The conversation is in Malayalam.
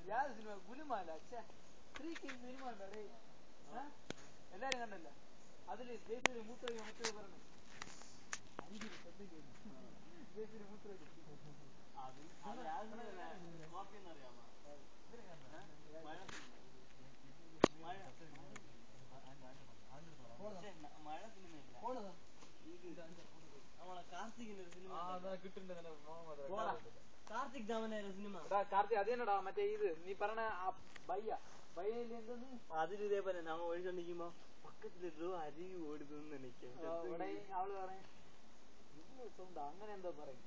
ಯಾರು cinema Gulumaal three king cinema ಉಂಟೇ എല്ലാരും കണ്ടല്ല അതില് ജയസൂര്യ മൂത്ര പറഞ്ഞു ജയസൂര്യ മൂത്ര മഴ സിനിമ കാർത്തികിന്റെ സിനിമ കാർത്തിക് ദാമനായ സിനിമ കാർത്തിക് അത് തന്നെടാ മറ്റേ ഇത് നീ പറഞ്ഞ ബയ്യയിൽ എന്തെന്ന് അതിൽ ഇതേപോലെ നമ്മ ഒഴിച്ചോണ്ടിരിക്കുമ്പോ പക്കത്തിലിട്ടു അരി ഓടുന്നു എനിക്ക് അവള് പറയും സൗണ്ട് അങ്ങനെ എന്തോ പറയും